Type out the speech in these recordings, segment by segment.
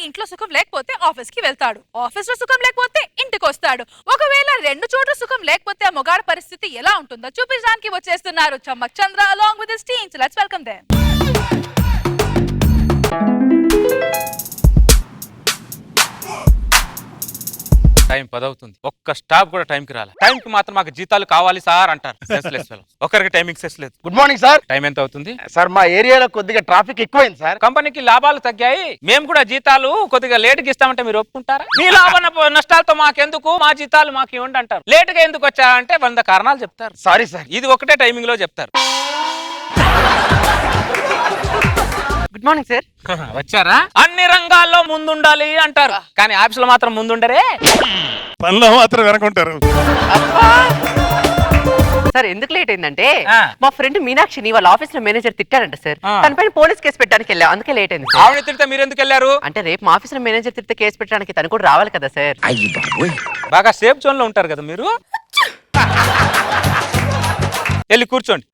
ఇంట్లో సుఖం లేకపోతే ఆఫీస్ కి వెళ్తాడు, ఆఫీస్ లో సుఖం లేకపోతే ఇంటికి వస్తాడు. ఒకవేళ రెండు చోట్ల సుఖం లేకపోతే ఆ మొగాడి పరిస్థితి ఎలా ఉంటుందో చూపించడానికి వచ్చేస్తున్నారు చమ్మక్ చంద్ర along with his team. So let's welcome them. Time 10 అవుతుంది, ఒక్క స్టాప్ కూడా టైంకి రాలి. టైంకి మాత్రం మాకు జీతాలు కావాలి సార్ అంటారు. ఒకరికి టైమింగ్ సెస్ లేదు. Good morning sir. టైం ఎంత అవుతుంది సార్? మా ఏరియాలో కొద్దిగా ట్రాఫిక్ ఎక్కువైంది సార్. కంపెనీకి లాభాలు తగ్గాయి, మేము కూడా జీతాలు కొద్దిగా లేట్ గా ఇస్తామంటే మీరు ఒప్పుకుంటారా? మీ లాభ నష్టాలతో మాకెందుకు, మా జీతాలు మాకు ఇవ్వండి అంటారు. లేట్ గా ఎందుకు వచ్చారంటే 100 కారణాలు చెప్తారు. Sorry sir. ఇది ఒకటే టైమింగ్ లో చెప్తారు. Good morning sir. వచ్చారా? అన్ని రంగాల్లో ముందుండాలి అంటారు, కానీ ఆఫీస్ లో మాత్రం ముందుండరే, పనిలో మాత్రం వెనకుంటారు. సార్ ఎందుకు లేట్ అయిందంటే మా ఫ్రెండ్ మీనాక్షిని వాళ్ళ ఆఫీస్ లో మేనేజర్ తిట్టారంట సార్. తన పైన పోలీస్ కేసు పెట్టడానికి వెళ్ళాం, అందుకే లేట్ అయింది. ఆవిడ తిడితే మీరు ఎందుకు వెళ్ళారు? అంటే రేపు మా ఆఫీస్ లో మేనేజర్ తిడితే కేసు పెట్టడానికి తను కూడా రావాలి కదా సార్. బాగా సేఫ్ జోన్ లో ఉంటారు కదా మీరు. వెళ్ళి కూర్చోండి.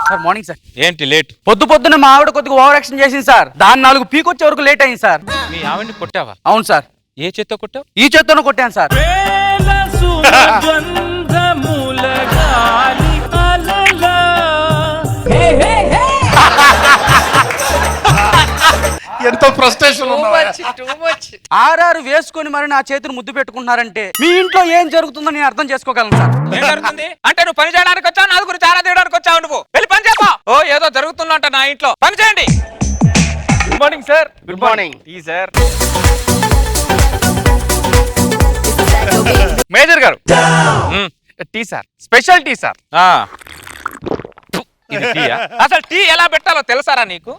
Sir morning sir. ఏంటి లేట్? పొద్దున మా ఆవిడ కొద్దిగా ఓవర్ యాక్షన్ చేసింది సార్, దాన్ని 4 పీకొచ్చే వరకు లేట్ అయింది సార్. మీ ఆవిడ్ని కొట్టావా? అవును సార్. ఏ చేత్తో కొట్టావు? ఈ చేత్తోనే కొట్టాను సార్. ఎంతో ఫ్రస్ట్రేషన్ ఆర్ఆర్ వేసుకొని మరి నా చేతిని ముద్దు పెట్టుకుంటున్నారంటే మీ ఇంట్లో ఏం జరుగుతుందో నేను అర్థం చేసుకోగలను సార్. ఏం జరుగుతుంది అంటే నువ్వు పని చేయడానికి వచ్చావు, నా గురించి చాలా తీయడానికి వచ్చావు. నువ్వు వెళ్ళి పని చేయపో. ఓ ఏదో జరుగుతుందంట నా ఇంట్లో, పని చేయండి. Good morning sir. Good morning. Tea sir. Major garu tea sir, special tea sir. ఇది టీయా? అసలు టీ ఎలా పెట్టాలో తెలుసారా నీకు?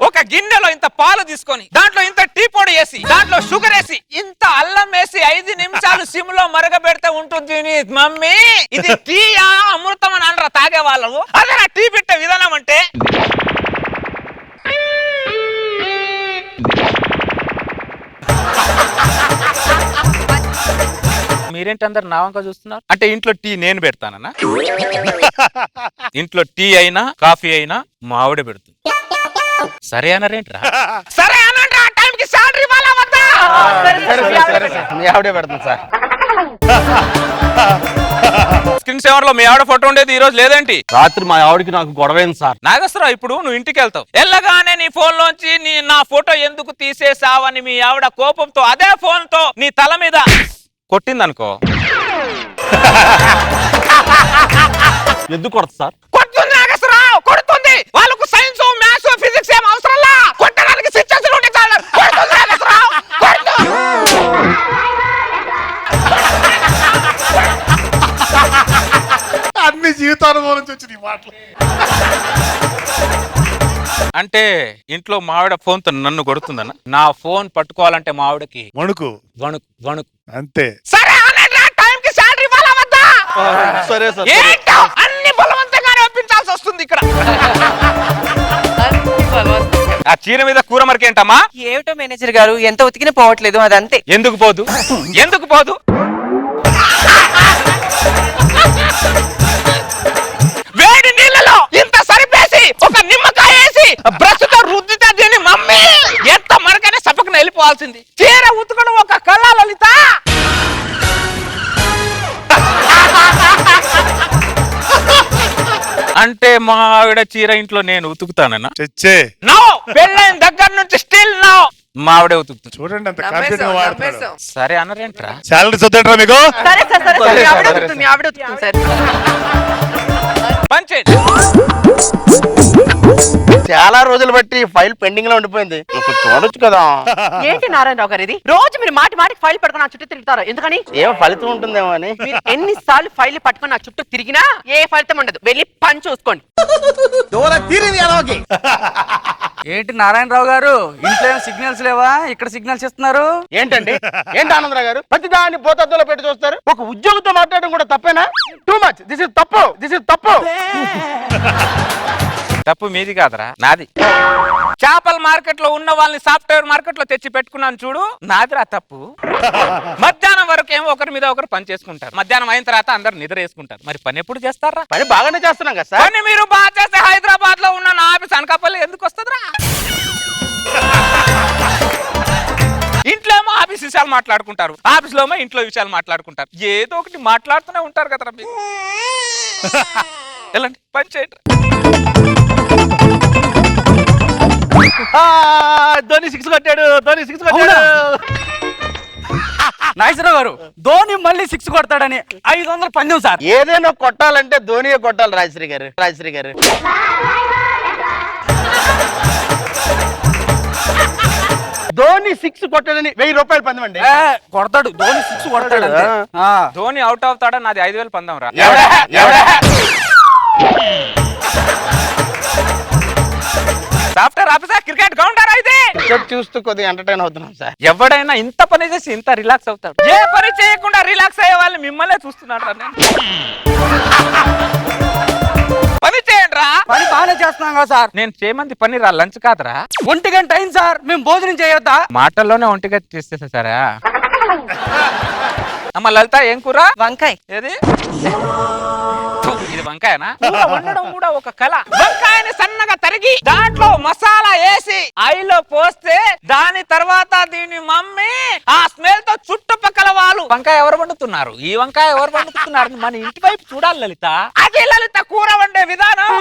ఒక గిన్నెలో ఇంత పాలు తీసుకొని దాంట్లో ఇంత టీ పొడి వేసి దాంట్లో షుగర్ వేసి ఇంత అల్లం వేసి 5 నిమిషాలు సిమ్ లో మరగబెడితే ఉంటుంది మమ్మీ. ఇది టీయా అమృతం అని అనరా తాగే వాళ్ళు? అదే నా టీ పెట్టే విధానం అంటే. మీరేంటి అందరు నా వంక చూస్తున్నారు? అంటే ఇంట్లో టీ నేను పెడతానన్నా? ఇంట్లో టీ అయినా కాఫీ అయినా మా ఆవిడే పెడుతుంది. సరే అనరేంట్రా? సరే అనండి. టైంకి సాలరీ ఇవ్వాలా వద్దా? మీ ఆవిడే పెడుతుంది సార్. స్క్రీన్ సేవర్ లో మీ ఆవిడ ఫోటో ఉండేది, ఈ రోజు లేదేంటి? రాత్రి మా ఆవిడకి నాకు గొడవైంది సార్. నాగేశ్వరరావు, ఇప్పుడు నువ్వు ఇంటికి వెళ్తావు, వెళ్ళగానే నీ ఫోన్ లోంచి నా ఫోటో ఎందుకు తీసేసావని మీ ఆవిడ కోపంతో అదే ఫోన్ తో నీ తల మీద కొట్టిందనుకో. ఎందుకు కొడతా సార్? కొడుతుంది నాగేశ్వరరావు, కొడుతుంది. వాళ్ళకు సైన్స్ మ్యాథ్స్ ఫిజిక్స్ ఏం అవసరం లా, కొట్టడానికి స్విచ్చెస్ ఉంటే చాలు. కొడుతుంది నాగేశ్వరరావు, కొడుతుంది. అన్ని జీవితానుభవం నుంచి వచ్చింది ఈ మాటలు. అంటే ఇంట్లో మావిడ ఫోన్ తో నన్ను కొడుతుందన్న. నా ఫోన్ పట్టుకోవాలంటే మావిడకి వణుకు వణుకు వణుకు అంతే. సరే అన్నట్టు టైంకి శాలరీ ఇవ్వాలా వద్దా? సరే సార్. ఏంటో అన్ని బలవంతంగానే ఒప్పించాల్సి వస్తుంది ఇక్కడ. ఆ చీర మీద కూర మరికేంటమ్మా? ఏమిటో మేనేజర్ గారు, ఎంత ఉతికినా పోవట్లేదు, అదంతే. ఎందుకు పోదు? ఎందుకు పోదు? వేడి నీళ్ళలో ఇంత సరిపేసి ఒక నిమ్మకాయ వేసి బ్రష్ తో రుద్దితే దీని మమ్మీ ఎంత మరకనే సపకన వెళ్ళిపోవాల్సింది. చీర ఉతకడం ఒక కళ లలిత. అంటే మా ఆవిడ చీర ఇంట్లో నేను ఉతుకుతానన్నా? చచ్చే నో, పెళ్ళైన దగ్గర నుంచి స్టిల్ నో మా ఆవిడే ఉతుకుతుంది. చూడండి అంత కాన్ఫిడెంట్ గా వాడుతున్నాడు. సరే అనరేంట్రా? శాలరీ చదువుతాంట్రా మీకు? సరే సార్, సరే సార్, మీ ఆవిడ ఉతుకుతుంది, మీ ఆవిడ ఉతుకుతుంది సార్. పంచేయండి. చాలా రోజులు బట్టి ఫైల్ పెండింగ్ లో ఉండిపోయింది, ఇంకా చూడొచ్చు కదా. ఏంటి నారాయణరావు గారు, ఇది రోజు మీరు మాటికి ఫైల్ పట్టుకుని నా చుట్టూ తిరుగుతారు, ఎందుకని? ఏం ఫలితం ఉంటుందేమో అని. మీరు ఎన్నిసార్లు ఫైల్ పట్టుకుని నా చుట్టూ తిరిగినా ఏ ఫలితం ఉండదు. వెళ్ళి పని చూసుకోండి. ఏంటి నారాయణరావు గారు, ఇంట్లో సిగ్నల్స్ లేవా? ఇక్కడ సిగ్నల్స్ ఇస్తున్నారు ఏంటండి? ఏంటి ఆనందరావు గారు, ప్రతి దాన్ని పోతద్దులో పెట్టి చూస్తారు? ఒక ఉద్యోగంతో మాట్లాడడం కూడా తప్పేనా? Too much. దిస్ ఇస్ తప్పు, దిస్ ఇస్ తప్పు. తప్పు మీది కాదరా, నాది. చేపల మార్కెట్ లో ఉన్న వాళ్ళని సాఫ్ట్వేర్ మార్కెట్ లో తెచ్చి పెట్టుకున్నాను చూడు, నాదిరా తప్పు. మధ్యాహ్నం వరకు ఏమో ఒకరి మీద ఒకరు పని చేసుకుంటారు, మధ్యాహ్నం అయిన తర్వాత అందరు నిద్ర వేసుకుంటారు. మరి పని ఎప్పుడు చేస్తారా? పని బాగానే చేస్తున్నాం కదా సార్. పని మీరు బాగా చేస్తే హైదరాబాద్ లో ఉన్న నా ఆఫీస్ అనకాపల్లి ఎందుకు వస్తుందిరా? ఇంట్లో ఏమో ఆఫీస్ విషయాలు మాట్లాడుకుంటారు, ఆఫీస్ లో ఏమో ఇంట్లో విషయాలు మాట్లాడుకుంటారు. ఏదో ఒకటి మాట్లాడుతూనే ఉంటారు కదరా మీకు. వెళ్ళండి పని చేయండి. ధోని 6 కొట్టాడు, ధోని 6 కొట్టాడు. నాగేశ్వరరావు గారు, ధోని మళ్ళీ 6 కొడతాడని 500 పందెం సార్. ఏదైనా కొట్టాలంటే ధోనియే కొట్టాలి రాజశ్రీ గారు. రాజశ్రీ గారు ధోని 6 కొట్టాడని 1000 రూపాయలు పందెం అండి. కొడతాడు, ధోని 6 కొడతాడు అంతే. ధోని అవుట్ అవుతాడా? నాది 5000 పందం రా. సాఫ్ట్వేర్ ఆఫీసర్ క్రికెట్ కౌంటర్ అయితే క్రికెట్ చూస్తూ కొద్దిగా ఎంటర్టైన్ అవుతున్నాం సార్. ఎవడైనా ఇంత పని చేసి ఇంత రిలాక్స్ అవుతాడు? ఏ పని చేయకుండా రిలాక్స్ అయ్యే వాళ్ళు మిమ్మల్ని చూస్తున్నాడు రా. పని చేయండి రా. పని బాగానే చేస్తున్నాం కదా సార్. నేను చేయమంది పని రా, లంచ్ కాదురా. 1 గంట అయింది సార్, మేము భోజనం చేయొద్దా? మాటల్లోనే 1 గంట చేసేసా సరే. అమ్మ లలిత ఏం కూర? వంకాయ. ఏది? ఇది వంకాయనా? కూర వండడం కూడా ఒక కళ. వంకాయని సన్నగా తరిగి దాంట్లో మసాలా వేసి ఆయిల్లో పోస్తే దాని తర్వాత దీని మమ్మీ ఆ స్మెల్ తో చుట్టుపక్కల వాళ్ళు వంకాయ ఎవరు వండుతున్నారు, ఈ వంకాయ ఎవరు వండుతున్నారు మన ఇంటి వైపు చూడాలి లలిత. అది లలిత కూర వండే విధానం.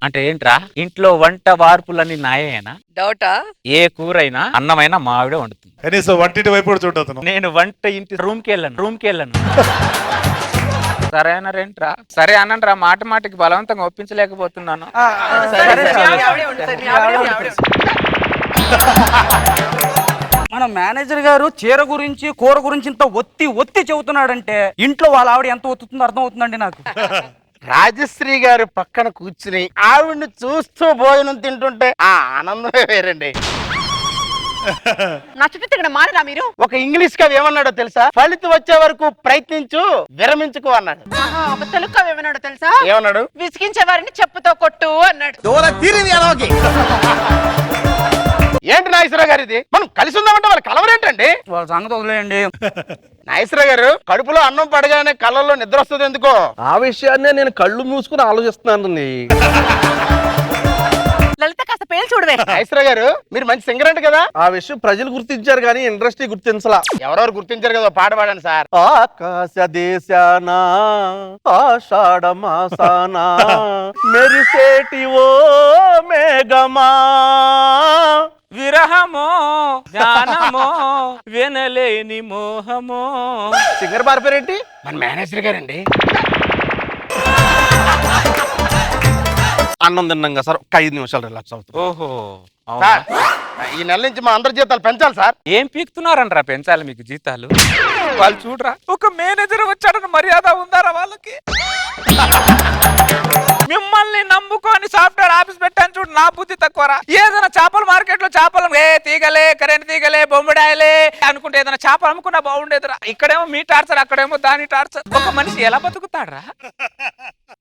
అంటే ఏంట్రా, ఇంట్లో వంట వార్పులన్నీ నాయేనా? డౌటా? ఏ కూరైనా అన్నమైనా మావిడే వండుతుంది. కనీసం వంటింటి వైపు కూడా చూడవుతున్నాం. నేను వంట ఇంటి రూమ్కి వెళ్ళను. సరే అన్నారేంట్రా? సరే అనండి, మాట మాటికి బలవంతంగా ఒప్పించలేకపోతున్నాను. మన మేనేజర్ గారు చీర గురించి కూర గురించి ఇంత ఒత్తి చెబుతున్నాడంటే ఇంట్లో వాళ్ళ ఆవిడ ఎంత ఒత్తుతుందో అర్థం అవుతుందండి నాకు. రాజశ్రీ గారు పక్కన కూర్చుని ఆవిడ్ని చూస్తూ భోజనం తింటుంటే ఆ ఆనందమే వేరండి. నా చుట్టూ ఇక్కడ మారరా మీరు? ఒక ఇంగ్లీష్ కవి ఏమన్నాడో తెలుసా? ఫలితం వచ్చే వరకు ప్రయత్నించు, విరమించుకో అన్నాడు. ఒక తెలుగు కవి ఏమన్నాడో తెలుసా? ఏమన్నాడు? విసిగించే వారిని చెప్పుతో కొట్టు అన్నాడు. ఏంటి నాగేశ్వరరావు గారు ఇది? మనం కలిసి ఉందామంటే వాళ్ళు కలవరేంటండి? వాళ్ళ సంగతి వదిలేయండి. నాగేశ్వరరావు గారు, కడుపులో అన్నం పడగానే కళ్ళల్లో నిద్ర వస్తుంది ఎందుకో? ఆ విషయాన్నే నేను కళ్ళు మూసుకుని ఆలోచిస్తున్నాను. లలిత కాస్త పేలు చూడవే. నాగేశ్వరరావు గారు, మీరు మంచి సింగర్ అంట కదా? ఆ విషయం ప్రజలు గుర్తించారు కానీ ఇండస్ట్రీ గుర్తించలా. ఎవరెవరు గుర్తించారు కదా, పాట పాడండి సార్. ఆకాశ దేశాన ఆషాఢ మాసాన మెరిసేటి ఓ మేఘమా, విరహమో జ్ఞానమో వినలేని మోహమో. సింగర్ పారిపోయారేంటి? మన మేనేజర్ గారండి. అన్నం తిన్నాం సార్, ఒక 5 నిమిషాలు రిలాక్స్ అవుతుంది. ఓహో సార్, ఈ నెల నుంచి మా అందరి జీతాలు పెంచాలి సార్. ఏం పీకుతున్నారంట్రా పెంచాలి మీకు జీతాలు? వాళ్ళు చూడరా, ఒక మేనేజర్ వచ్చాడని మర్యాద ఉందారా వాళ్ళకి? మిమ్మల్ని నమ్ముకొని సాఫ్ట్వేర్ ఆఫీస్ పెట్టాను చూడు, నా బుద్ధి తక్కువరా. ఏదైనా చేపల మార్కెట్ లో చేపలు తీగలే, కరెంట్ తీగలే, బొమ్మిడాయలే అనుకుంటే ఏదైనా చేపలు అమ్ముకున్నా బాగుండేదిరా. ఇక్కడేమో మీ టార్చర్, అక్కడేమో దాని టార్చర్. ఒక మనిషి ఎలా బతుకుతాడరా?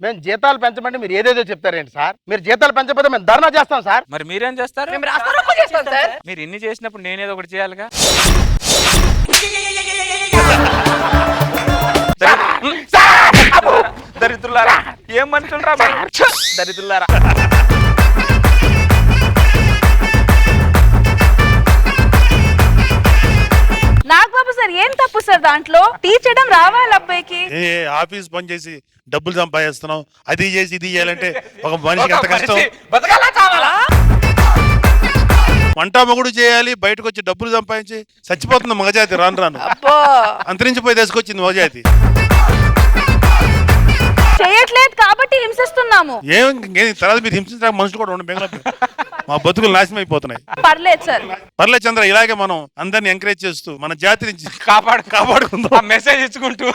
మేము జీతాలు పెంచమంటే మీరు ఏదేదో చెప్తారేంటి సార్? మీరు జీతాలు పెంచకపోతే మేము ధర్నా చేస్తాం సార్. మరి మీరేం చేస్తారు? మేము రాస్తారోకో చేస్తాం సార్. మీరు ఇన్ని చేసినప్పుడు నేనేదో ఒకటి చేయాలిగా. దరిద్రులారా, ఏం మనుషులరా దరిద్రులారా. నాగబాబు సార్, ఏం తప్పు సార్ దాంట్లో? టీ చేయడం రావాలి అబ్బాయికి. ఆఫీస్ పని చేసి డబ్బులు సంపాదిస్తున్నాం, అది చేసి ఇది చేయాలంటే ఒక మనిషికి ఎంత కష్టం. బతకాలా చావాలా? వంట మొగుడు చేయాలి, బయటకు వచ్చి డబ్బులు సంపాదించి చచ్చిపోతుంది మగజాతి. రాను అంతరించిపోయి తీసుకొచ్చింది మగజాతి. చేయట్లేదు కాబట్టి హింసిస్తున్నాము. ఏం తర్వాత మీరు హింసించడానికి మనుషులు కూడా ఉండదు. మా బతుకులు నాశనం అయిపోతున్నాయి. పర్లేదు సార్, పర్లేదు చంద్ర, ఇలాగే మనం అందరిని ఎంకరేజ్ చేస్తూ మన జాతి నుంచి కాపాడుకుందాం. మెసేజ్ ఇచ్చుకుంటూ.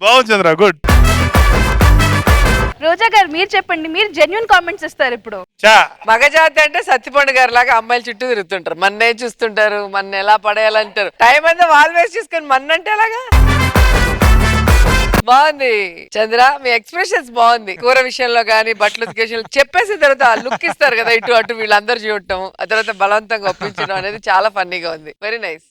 బాగుంది చంద్ర, గుడ్. రోజా గారు మీరు చెప్పండి, మీరు జెన్యున్ కామెంట్స్ ఇస్తారు ఇప్పుడు. చా మగజాతి అంటే సత్తిపండు గారి లాగా అమ్మాయిలు చుట్టూ తిరుగుతుంటారు, మన్నే చూస్తుంటారు, మన ఎలా పడేయాలంటారు. టైం అంతా వాళ్ళు వేస్ట్ చేసుకొని మన్నంటే ఎలాగా? బాగుంది చంద్ర, మీ ఎక్స్ప్రెషన్స్ బాగుంది. కూర విషయంలో గానీ బట్టలు ఉతికేషన్ చెప్పేసిన తర్వాత లుక్ ఇస్తారు కదా ఇటు అటు, వీళ్ళందరూ చూడటం, ఆ తర్వాత బలవంతంగా ఒప్పించడం అనేది చాలా ఫన్నీగా ఉంది. Very nice.